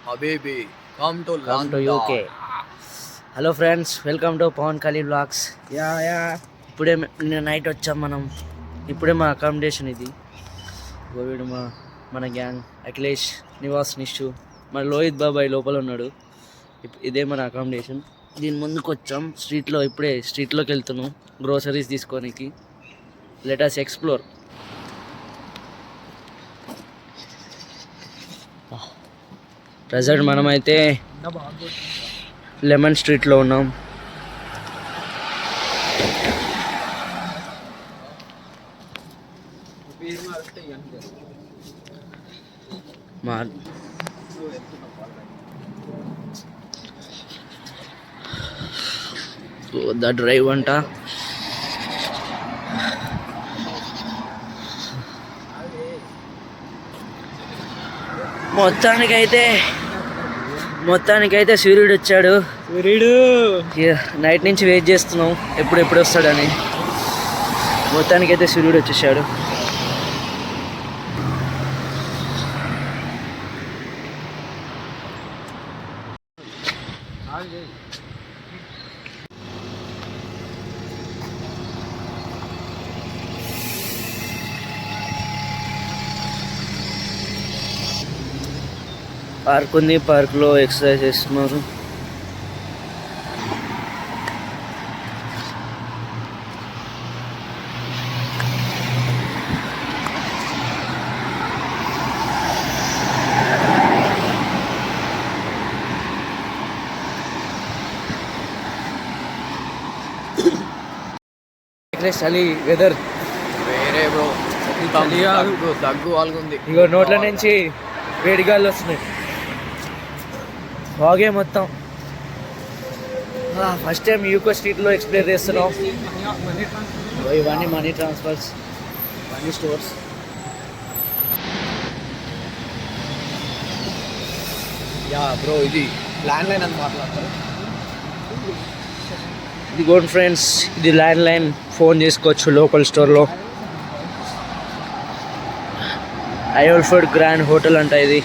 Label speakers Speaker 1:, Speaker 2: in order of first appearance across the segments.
Speaker 1: Habibi, come to
Speaker 2: Come to
Speaker 1: London.
Speaker 2: UK. Hello friends, welcome to Pawan Kalyan blogs. ఇప్పుడే నిన్న night వచ్చాం మనం. ఇప్పుడే మా అకామిడేషన్ ఇది. వీడు మన గ్యాంగ్ అఖిలేష్, నివాస్, నిషు, మన లోహిత్ బాబాయ్ లోపల ఉన్నాడు. ఇదే మన అకామిడేషన్. దీని ముందుకు వచ్చాం. ఇప్పుడే స్ట్రీట్లోకి వెళ్తున్నాం గ్రోసరీస్ తీసుకోనికి. Let us explore. ప్రజెంట్ మనమైతే లెమన్ స్ట్రీట్లో ఉన్నాం. ద డ్రైవ్ అంట. మొత్తానికైతే సూర్యుడు వచ్చాడు. నైట్ నుంచి వెయిట్ చేస్తున్నాం ఎప్పుడు వస్తాడని. మొత్తానికైతే సూర్యుడు వచ్చేసాడు. పార్క్ ఉంది, పార్క్లో ఎక్సర్సైజ్ చేస్తున్నారు. చలి వెదర్
Speaker 1: వేరే బ్రో, దగ్గు వాళ్ళకుంది.
Speaker 2: ఇగో నోట్ల నుంచి వేడిగాళ్ళు వస్తున్నాయి. బాగే మొత్తం. ఫస్ట్ టైం యూకో స్ట్రీట్లో ఎక్స్ప్లోర్ చేస్తున్నాం. ఇవన్నీ money transfers, money stores.
Speaker 1: Yeah bro, ఇది ల్యాండ్ లైన్ అని మాట్లాడతారు.
Speaker 2: ఇది గోడ్ ఫ్రెండ్స్, ఇది ల్యాండ్ లైన్. ఫోన్ చేసుకోవచ్చు లోకల్ స్టోర్లో. ఐవల్ఫోర్డ్ గ్రాండ్ హోటల్ అంట ఇది.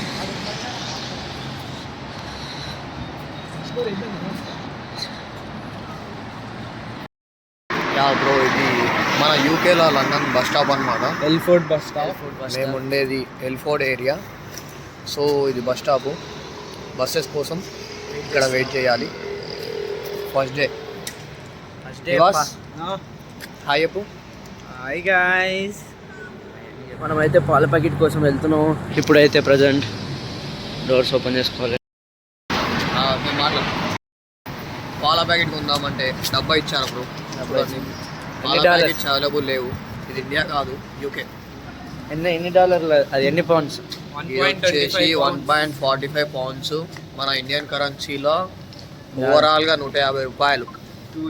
Speaker 1: యా బ్రో, ఇది మన యూకేలో లండన్ బస్ స్టాప్ అనమాట.
Speaker 2: ఎల్ఫోర్డ్ బస్ స్టాప్.
Speaker 1: మేము ఉండేది ఎల్ఫోర్డ్ ఏరియా. సో ఇది బస్ స్టాపు. బస్సెస్ కోసం ఇక్కడ వెయిట్ చేయాలి. First day. హాయ్ చెప్పు.
Speaker 2: Hi guys. మనమైతే పాల ప్యాకెట్ కోసం వెళ్తున్నాం. ఇప్పుడైతే ప్రజెంట్ డోర్స్ ఓపెన్ చేసుకోవాలి.
Speaker 1: పాల ప్యాకెట్ కొందామంటే డబ్బా ఇచ్చాను బ్రో. పాల ప్యాకెట్స్ అవైలబుల్ లేవు. ఇది ఇండియా కాదు, యూకే.
Speaker 2: ఎన్ని డాలర్లు అది? ఎన్ని పౌండ్స్?
Speaker 1: వచ్చేసి 1.45 పౌండ్స్. మన ఇండియన్ కరెన్సీలో ఓవరాల్గా 150 రూపాయలు.
Speaker 2: 2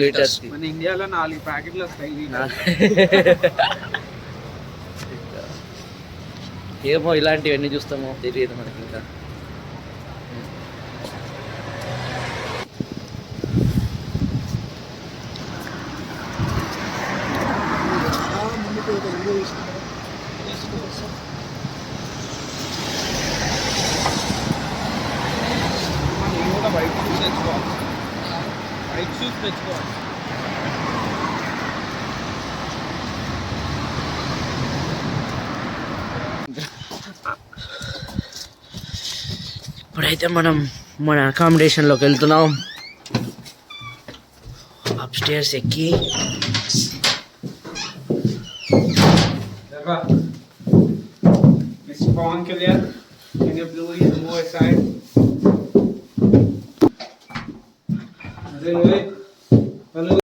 Speaker 2: లీటర్స్.
Speaker 3: మన ఇండియాలో 4 ప్యాకెట్లు వస్తాయి.
Speaker 2: ఏమో ఇలాంటివన్నీ చూస్తామో తెలియదు మనకి. ఇంకా
Speaker 3: వైట్ షూస్ తెచ్చుకోవాలి.
Speaker 2: ఇప్పుడైతే మనం మన అకామిడేషన్లోకి వెళ్తున్నాం. అప్స్టేర్స్ ఎక్కి
Speaker 3: Mr. Pawan Kalyan, can you please move aside? Rohit.